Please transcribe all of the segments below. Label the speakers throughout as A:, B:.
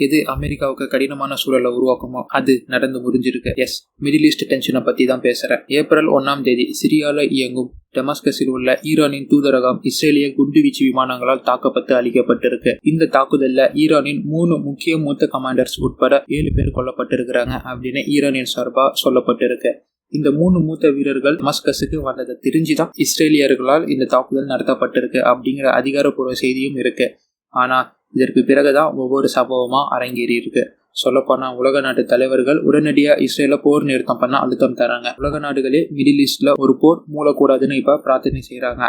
A: எது அமெரிக்காவுக்கு கடினமான சூழலை உருவாக்குமோ அது நடந்து முடிஞ்சிருக்கு. எஸ், மிடில் ஈஸ்ட் டென்ஷனை பத்தி தான் பேசுறேன். ஏப்ரல் 1 சிரியால இயங்கும் டெமாஸ்கஸில் உள்ள ஈரானின் தூதரகம் இஸ்ரேலிய குண்டுவீச்சு விமானங்களால் தாக்கப்பட்டு அழிக்கப்பட்டிருக்கு. இந்த தாக்குதல்ல ஈரானின் 3 முக்கிய மூத்த கமாண்டர்ஸ் உட்பட 7 பேர் கொல்லப்பட்டிருக்கிறாங்க அப்படின்னு ஈரானின் சார்பா சொல்லப்பட்டிருக்கு. இந்த 3 மூத்த வீரர்கள் டெமாஸ்கஸுக்கு வந்ததை தெரிஞ்சுதான் இஸ்ரேலியர்களால் இந்த தாக்குதல் நடத்தப்பட்டிருக்கு அப்படிங்கிற அதிகாரப்பூர்வ செய்தியும் இருக்கு. ஆனா இதற்கு பிறகுதான் ஒவ்வொரு சம்பவமா அரங்கேறி இருக்கு. சொல்லப்போனா உலக நாட்டு தலைவர்கள் உடனடியா இஸ்ரேல போர் நிறுத்தம் பண்ண அழுத்தம் தராங்க. உலக நாடுகளே மிடில் ஈஸ்ட்ல ஒரு போர் மூலக்கூடாதுன்னு இப்ப பிரார்த்தனை செய்யறாங்க.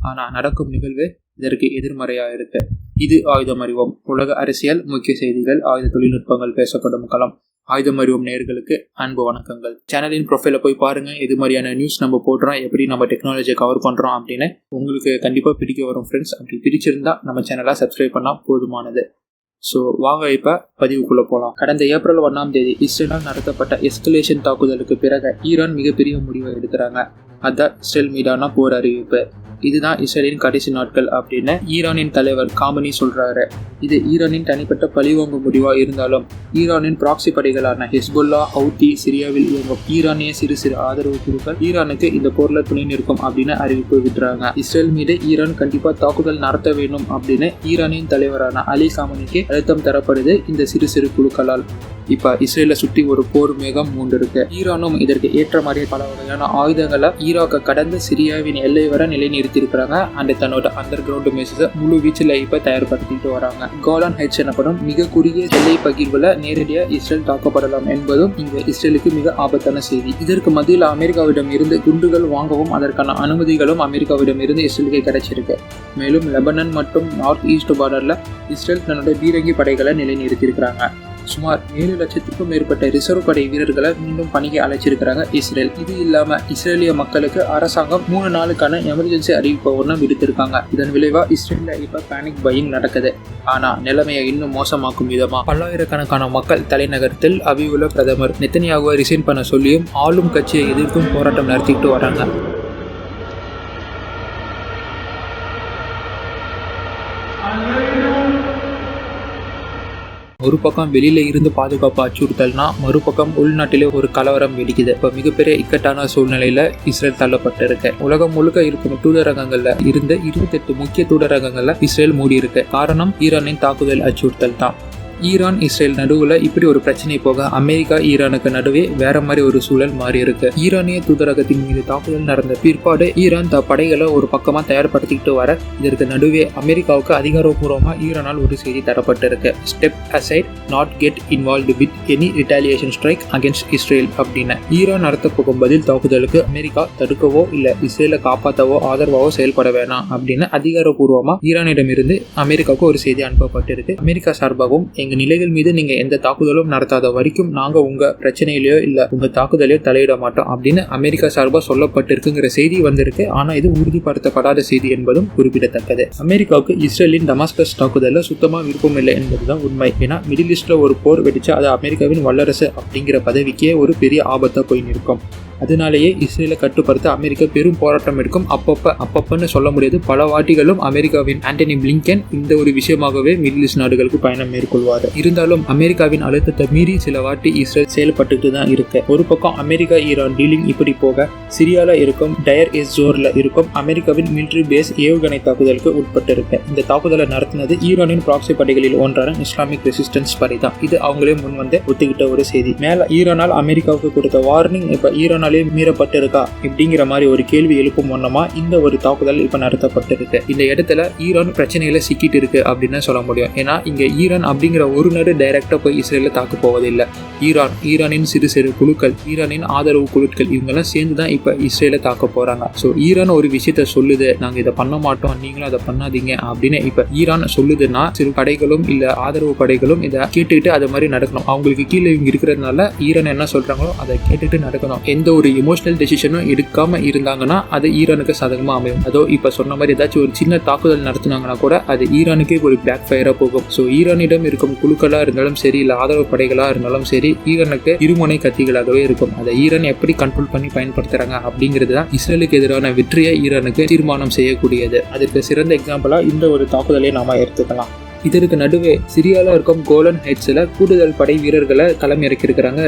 A: ஆனா நடக்கும் நிகழ்வு இதற்கு எதிர்மறையா இருக்கு. இது ஆயுதம் அறிவோம். உலக அரசியல், முக்கிய செய்திகள், ஆயுத தொழில்நுட்பங்கள் பேசப்படும் களம். ஆயுதம் அறிவோம் நேயர்களுக்கு அன்பு வணக்கங்கள். சேனலின் ப்ரொஃபைல போய் பாருங்க. இது மாதிரியான நியூஸ் நம்ம போடுறோம், எப்படி நம்ம டெக்னாலஜியை கவர் பண்றோம் அப்படின்னு உங்களுக்கு கண்டிப்பா பிடிக்க வரும் ஃப்ரெண்ட்ஸ். அப்படி பிடிச்சிருந்தா நம்ம சேனலை சப்ஸ்கிரைப் பண்ணா போதுமானது. ஸோ வாங்க இப்ப பதிவுக்குள்ள போகலாம். கடந்த ஏப்ரல் 1 இஸ்ரேலால் நடத்தப்பட்ட எஸ்கலேஷன் தாக்குதலுக்கு பிறகு ஈரான் மிகப்பெரிய முடிவை எடுக்கிறாங்க. அதான் இஸ்ரேல் மீதான போர் அறிவிப்பு. இதுதான் இஸ்ரேலின் கடைசி நாட்கள் அப்படின்னு ஈரானின் தலைவர் காமனி சொல்றாரு. இது ஈரானின் தனிப்பட்ட பழிவாங்கும் முடிவா இருந்தாலும் ஈரானின் ப்ராக்சி படைகளான ஹெஸ்புல்லா, ஹவுத்தி, சிரியாவில் இயங்கும் ஈரானிய சிறு சிறு ஆதரவு குழுக்கள் ஈரானுக்கு இந்த போர்ல துணை நிற்கும் அப்படின்னு அறிவிப்பு விடுறாங்க. இஸ்ரேல் மீது ஈரான் கண்டிப்பா தாக்குதல் நடத்த வேண்டும் அப்படின்னு ஈரானின் தலைவரான அலி காமனிக்கு அழுத்தம் தரப்படுது இந்த சிறு சிறு குழுக்களால். இப்ப இஸ்ரேலை சுற்றி ஒரு போர் மேகம் மூண்டிருக்கு. ஈரானும் இதற்கு ஏற்ற மாதிரி பல வகையான ஆயுதங்களை ஈராக்கை கடந்து சிரியாவின் எல்லை வர நிலைநிறுத்திருக்கிறாங்க. அண்ட் தன்னோட அண்டர் கிரவுண்ட் மெசேஜை முழு வீச்சில் இப்ப தயார்படுத்திட்டு வராங்க. கோலான் ஹைட்ஸ் எனப்படும் மிக குறுகிய எல்லை பகிர்வுல நேரடியா இஸ்ரேல் தாக்கப்படலாம் என்பதும் இங்க இஸ்ரேலுக்கு மிக ஆபத்தான செய்தி. இதற்கு மத்தியில் அமெரிக்காவிடம் இருந்து குண்டுகள் வாங்கவும் அதற்கான அனுமதிகளும் அமெரிக்காவிடம் இருந்து இஸ்ரேலுக்கு கிடைச்சிருக்கு. மேலும் லெபனன் மற்றும் நார்த் ஈஸ்ட் பார்டர்ல இஸ்ரேல் தன்னோட பீரங்கி படைகளை நிலைநிறுத்திருக்கிறாங்க. சுமார் 7 லட்சத்துக்கும் மேற்பட்ட ரிசர்வ் படை வீரர்களை மீண்டும் பணிக்கு அழைச்சிருக்கிறாங்க இஸ்ரேல். இது இல்லாம இஸ்ரேலிய மக்களுக்கு அரசாங்கம் 3 நாளுக்கான எமர்ஜென்சி அறிவிப்பை ஒன்றும் விடுத்திருக்காங்க. இதன் விளைவா இஸ்ரேல்ல இப்ப பேனிக் பையிங் நடக்குது. ஆனா நிலைமையை இன்னும் மோசமாக்கும் விதமா பல்லாயிரக்கணக்கான மக்கள் தலைநகர் தெல் அவிவுல பிரதமர் நெத்தனியாகுவை ரிசைன் பண்ண சொல்லியும் ஆளும் கட்சியை எதிர்க்கும் போராட்டம் நடத்திட்டு வராங்க. ஒரு பக்கம் வெளியில இருந்து பாதுகாப்பு அச்சுறுத்தல்னா மறுபக்கம் உள்நாட்டிலே ஒரு கலவரம் வெடிக்குது. இப்ப மிகப்பெரிய இக்கட்டான சூழ்நிலையில இஸ்ரேல் தள்ளப்பட்டிருக்கு. உலகம் முழுக்க இருக்கும் தூதரகங்கள்ல இருந்து 28 முக்கிய தூதரகங்கள்ல இஸ்ரேல் மூடி இருக்கு. காரணம் ஈரானின் தாக்குதல் அச்சுறுத்தல் தான். ஈரான் இஸ்ரேல் நடுவுல இப்படி ஒரு பிரச்சனை போக அமெரிக்கா ஈரானுக்கு நடுவே வேற மாதிரி ஒரு சூழல் மாறி இருக்கு. ஈரானிய தூதரகத்தின் மீது தாக்குதல் நடந்த பிற்பாடு ஈரான் படைகளை ஒரு பக்கமா தயார்படுத்திக்கிட்டு வர இதற்கு நடுவே அமெரிக்காவுக்கு அதிகாரப்பூர்வமா ஈரானால் ஒரு செய்தி தரப்பட்டிருக்கு. Step aside, not get involved with any retaliation strike against Israel அப்படின்னு. ஈரான் நடத்த போகும் பதில் தாக்குதலுக்கு அமெரிக்கா தடுக்கவோ இல்ல இஸ்ரேலை காப்பாற்றவோ ஆதரவாவோ செயல்பட வேணாம் அப்படின்னு அதிகாரப்பூர்வமா ஈரானிடமிருந்து அமெரிக்காவுக்கு ஒரு செய்தி அனுப்பப்பட்டிருக்கு. அமெரிக்கா சார்பாகவும் எங்க நிலைகள் மீது நீங்க எந்த தாக்குதலும் நடத்தாத வரைக்கும் நாங்க உங்க பிரச்சனையிலயோ இல்ல உங்க தாக்குதலையோ தலையிட மாட்டோம் அப்படின்னு அமெரிக்கா சார்பா சொல்லப்பட்டிருக்குங்கிற செய்தி வந்திருக்கு. ஆனா இது உறுதிப்படுத்தப்படாத செய்தி என்பதும் குறிப்பிடத்தக்கது. அமெரிக்காவுக்கு இஸ்ரேலின் டமாஸ்கஸ் தாக்குதல்ல சுத்தமா விருப்பம் இல்லை என்பதுதான் உண்மை. ஏன்னா மிடில் ஈஸ்ட்ல ஒரு போர் வெடிச்சா அது அமெரிக்காவின் வல்லரசு அப்படிங்கிற பதவிக்கே ஒரு பெரிய ஆபத்தா போய் நிற்கும். அதனாலேயே இஸ்ரேலை கட்டுப்படுத்த அமெரிக்கா பெரும் போராட்டம் எடுக்கும். அப்பப்பன்னு சொல்ல முடியாது, பல வாட்டிகளும் அமெரிக்காவின் ஆண்டனி பிளிங்கன் இந்த ஒரு விஷயமாகவே மிடில் ஈஸ்ட் நாடுகளுக்கு பயணம் மேற்கொள்வார். இருந்தாலும் அமெரிக்காவின் அழுத்தத்தை மீறி சில வாட்டி இஸ்ரேல் செயல்பட்டு தான் இருக்கு. ஒரு பக்கம் அமெரிக்கா ஈரான் டீலிங் இப்படி போக சிரியால இருக்கும் டயர் எஸ் ஜோர்ல இருக்கும் அமெரிக்காவின் மிலிட்டரி பேஸ் ஏவுகணை தாக்குதலுக்கு உட்பட்டு இருக்கு. இந்த தாக்குதலை நடத்தினது ஈரானின் ப்ராக்சி படைகளில் ஒன்றான இஸ்லாமிக் ரெசிஸ்டன்ஸ் படை தான். இது அவங்களே முன் வந்து ஒத்துக்கிட்ட ஒரு செய்தி. மேல ஈரானால் அமெரிக்காவுக்கு கொடுத்த வார்னிங் இப்ப ஈரான் மீறப்பட்டிருக்கா இப்படிங்கிற மாதிரி ஒரு கேள்வி எழுப்பும் வண்ணமா இந்த ஒரு தாக்குதல் இப்ப நடத்தப்பட்டிருக்கு. இந்த இடத்துல ஈரான் பிரச்சனையில சிக்கிட்டு இருக்கு அப்படின்னு சொல்ல முடியும். ஏன்னா இங்க ஈரான் அப்படிங்கிற ஒரு நாடு டைரக்டா போய் இஸ்ரேல தாக்க போவதில்லை. ஈரானின் சிறு சிறு குழுக்கள், ஈரானின் ஆதரவு குழுக்கள் இவங்கெல்லாம் சேர்ந்துதான் இப்ப இஸ்ரேல தாக்க போறாங்க. ஸோ ஈரான் ஒரு விஷயத்த சொல்லுது, நாங்க இதை பண்ண மாட்டோம், நீங்களும் அதை பண்ணாதீங்க அப்படின்னு இப்ப ஈரான் சொல்லுதுன்னா சிறு படைகளும் இல்ல ஆதரவு படைகளும் இதை கேட்டுக்கிட்டு அது மாதிரி நடக்கணும். அவங்களுக்கு கீழே இவங்க இருக்கிறதுனால ஈரான் என்ன சொல்றாங்களோ அதை கேட்டுட்டு நடக்கணும். எந்த ஒரு எமோஷனல் டெசிஷனும் எடுக்காம இருந்தாங்கன்னா அது ஈரானுக்கு சாதகமா அமையும். அதோ இப்ப சொன்ன மாதிரி ஏதாச்சும் ஒரு சின்ன தாக்குதல் நடத்தினாங்கன்னா கூட அது ஈரானுக்கே ஒரு பேக் ஃபயரா போகும். ஸோ ஈரானிடம் இருக்கும் குழுக்களா இருந்தாலும் சரி இல்ல ஆதரவு படைகளா இருந்தாலும் சரி ஈரானுக்கு இருமுனை கத்திகளாகவே இருக்கும். அதை ஈரான் எப்படி கண்ட்ரோல் பண்ணி பயன்படுத்துறாங்க அப்படிங்கிறது தான் இஸ்ரேலுக்கு எதிரான வெற்றியை ஈரானுக்கு தீர்மானம் செய்யக்கூடியது. அதற்கு சிறந்த எக்ஸாம்பிளா இந்த ஒரு தாக்குதலை நாம எடுத்துக்கலாம். இதற்கு நடுவே சிரியால இருக்கும் கோலன் ஹைட்ஸ்ல கூடுதல் படை வீரர்களை களம் இறக்கியிருக்கிறாங்க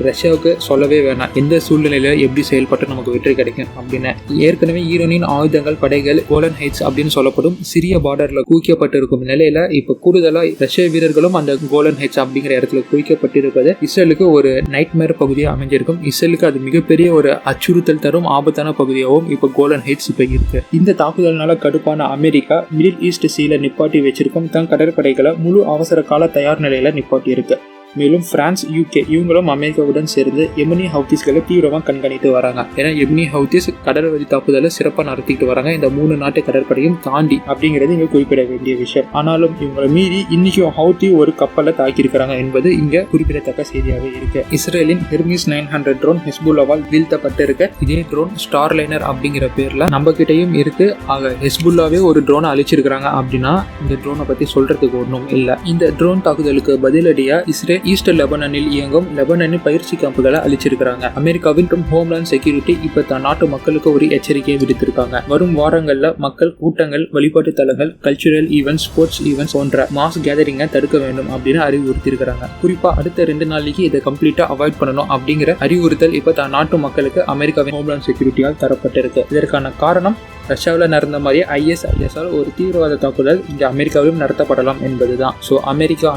A: ரஷ்யாவுக்கு சொல்லவே வேணாம் எந்த சூழ்நிலையில எப்படி செயல்பட்டு நமக்கு வெற்றி கிடைக்கும் அப்படின்னு. ஏற்கனவே ஈரானின் ஆயுதங்கள் படைகள் கோலன் ஹைட்ஸ் அப்படின்னு சொல்லப்படும் சிரிய பார்டர்ல குவிக்கப்பட்டிருக்கும் நிலையில இப்ப கூடுதலா ரஷ்ய வீரர்களும் அந்த கோலன் ஹைட்ஸ் அப்படிங்கிற இடத்துல குவிக்கப்பட்டிருப்பது இஸ்ரேலுக்கு ஒரு நைட்மேர் பகுதியாக அமைஞ்சிருக்கும். இஸ்ரேலுக்கு அது மிகப்பெரிய ஒரு அச்சுறுத்தல் தரும் ஆபத்தான பகுதியாகவும் இப்ப கோலன் ஹைட்ஸ் இப்ப இருக்கு. இந்த தாக்குதல்னால கடுப்பான அமெரிக்கா மிடில் ஈஸ்ட் சீல நிப்பாட்டி வச்சிருக்கும் தன் கடற்படைகளை முழு அவசர கால தயார் நிலையில நிப்பாட்டி இருக்கு. மேலும் பிரான்ஸ், யூகே இவங்களும் அமெரிக்காவுடன் சேர்ந்து எமனி ஹவுதிஸ்களை தீவிரமாக கண்காணித்து வராங்க. ஏன்னா எமனி ஹவுதிஸ் கடல்வழி தாக்குதலை சிறப்பாக நடத்திட்டு வராங்க இந்த 3 நாட்டு கடற்படையும் தாண்டி அப்படிங்கிறது இங்க குறிப்பிட வேண்டிய விஷயம். ஆனாலும் இவங்களை மீறி இன்னைக்கும் ஹவுதி ஒரு கப்பலை தாக்கியிருக்கிறாங்க என்பது இங்க குறிப்பிடத்தக்க செய்தியாக இருக்கு. இஸ்ரேலின் ஹெர்மிஸ் 900 ட்ரோன் ஹெஸ்புல்லாவால் வீழ்த்தப்பட்டு இருக்கு. இதே ட்ரோன் ஸ்டார்லைனர் அப்படிங்கிற பேர்ல நம்ம கிட்டையும் இருக்கு. ஆக ஹெஸ்புல்லாவே ஒரு ட்ரோனை அழிச்சிருக்கிறாங்க அப்படின்னா இந்த ட்ரோனை பத்தி சொல்றதுக்கு ஒன்றும் இல்லை. இந்த ட்ரோன் தாக்குதலுக்கு பதிலடியா இஸ்ரேல் ஈஸ்ட் லெபனானில் இயங்கும் லெபனானின் பயிற்சி கேம்புகளை அழிச்சிருக்கிறாங்க. அமெரிக்காவின் ஹோம்லேண்ட் செக்யூரிட்டி இப்ப தன் நாட்டு மக்களுக்கு ஒரு எச்சரிக்கையை விடுத்திருக்காங்க. வரும் வாரங்கள்ல மக்கள் கூட்டங்கள், வழிபாட்டு தலங்கள், கல்ச்சுரல் ஈவென்ட்ஸ், ஸ்போர்ட்ஸ் ஈவென்ட்ஸ் போன்ற மாஸ் கேதரிங்கை தடுக்க வேண்டும் அப்படின்னு அறிவுறுத்திருக்கிறாங்க. குறிப்பா அடுத்த 2 நாளைக்கு இதை கம்ப்ளீட்டா அவாய்ட் பண்ணணும் அப்படிங்கிற அறிவுறுத்தல் இப்ப தன் நாட்டு மக்களுக்கு அமெரிக்காவின் ஹோம்லேண்ட் செக்யூரிட்டியால் தரப்பட்டிருக்கு. இதற்கான காரணம் ரஷ்யாவில் நடந்த மாதிரியே ISIS-ஆல் ஒரு தீவிரவாத தாக்குதல் இங்க அமெரிக்காவிலும் நடத்தப்படலாம் என்பதுதான். So America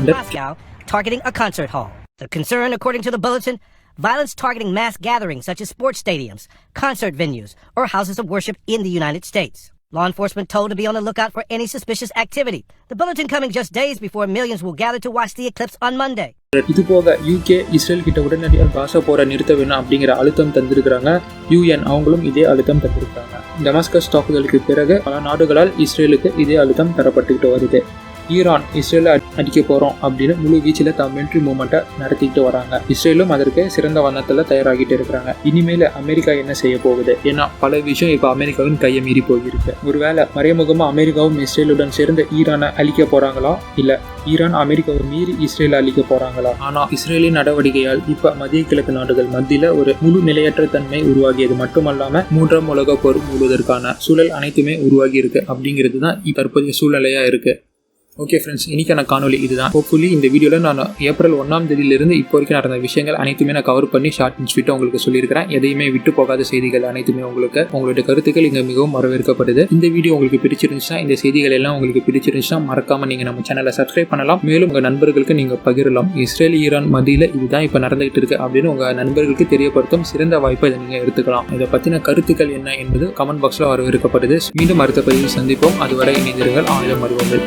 B: targeting a concert hall. The concern, according to the bulletin, violence targeting mass gatherings such as sports stadiums, concert venues, or houses of worship in the United States. Law enforcement told to be on the lookout for any suspicious activity. The bulletin coming just days before millions will gather to watch the eclipse on Monday.
A: இது போக UK Israel கிட்ட உடனடியாக காசா போரை நிறுத்த வேணும் அப்படிங்கிற அழுத்தம் தந்திருக்கிறாங்க. UN அவங்களும் இதே அழுத்தம் தந்திருக்காங்க. டெமாஸ்கஸ் தாக்குதலுக்கு பிறகு பல நாடுகளால் இஸ்ரேலுக்கு இதே அழுத்தம் தரப்பட்டுக்கிட்டு வருது. ஈரான் இஸ்ரேலை அடிக்க போறோம் அப்படின்னு முழு வீச்சில் மிலிட்டரி மூவ்மெண்ட்டை நடத்திட்டு வராங்க. இஸ்ரேலும் அதற்கு சிறந்த வண்ணத்துல தயாராகிட்டு இருக்கிறாங்க. இனிமேல அமெரிக்கா என்ன செய்ய போகுது? ஏன்னா பல விஷயம் இப்ப அமெரிக்காவின் கையை மீறி போயிருக்கு. ஒருவேளை மறைமுகமா அமெரிக்காவும் இஸ்ரேலுடன் சேர்ந்து ஈரானை அழிக்க போறாங்களா, இல்ல ஈரான் அமெரிக்காவை மீறி இஸ்ரேலை அழிக்க போறாங்களா? ஆனா இஸ்ரேலின் நடவடிக்கையால் இப்ப மத்திய கிழக்கு நாடுகள் மத்தியில ஒரு முழு நிலையற்ற தன்மை உருவாகியது மட்டுமல்லாம 3ஆம் உலக போர் மூடுவதற்கான சூழல் அனைத்துமே உருவாகி இருக்கு அப்படிங்கிறது தான் தற்போதைய சூழ்நிலையா இருக்கு. ஓகே ஃப்ரெண்ட்ஸ், இன்னைக்கான காணொலி இதுதான். ஹோப்ஃபுல்லி இந்த வீடியோவில் நான் ஏப்ரல் 1ஆம் தேதியிலிருந்து இப்போ வரைக்கும் நடந்த விஷயங்கள் அனைத்துமே நான் கவர் பண்ணி ஷார்ட் அண்ட் ஸ்வீட்டாக உங்களுக்கு சொல்லியிருக்கிறேன். எதையுமே விட்டு போகாத செய்திகள் அனைத்துமே உங்களுடைய கருத்துக்கள் இங்கே மிகவும் வரவேற்கப்படுது. இந்த வீடியோ உங்களுக்கு பிடிச்சிருந்துச்சுன்னா, இந்த செய்திகள் எல்லாம் உங்களுக்கு பிடிச்சிருந்துச்சுன்னா மறக்காம நீங்கள் நம்ம சேனலை சப்ஸ்கிரைப் பண்ணலாம். மேலும் உங்கள் நண்பர்களுக்கு நீங்கள் பகிரலாம். இஸ்ரேல் ஈரான் மத்தியில் இதுதான் இப்போ நடந்துகிட்டு இருக்கு அப்படின்னு உங்கள் நண்பர்களுக்கு தெரியப்படுத்தும் சிறந்த வாய்ப்பை இதை நீங்கள் எடுத்துக்கலாம். இதை பற்றின கருத்துக்கள் என்ன என்பது கமெண்ட் பாக்ஸில் வரவேற்கப்படுது. மீண்டும் அடுத்த பதிவில் சந்திப்போம். அதுவரை இணைந்திருங்கள். ஆயுதம் அறிவுங்கள்.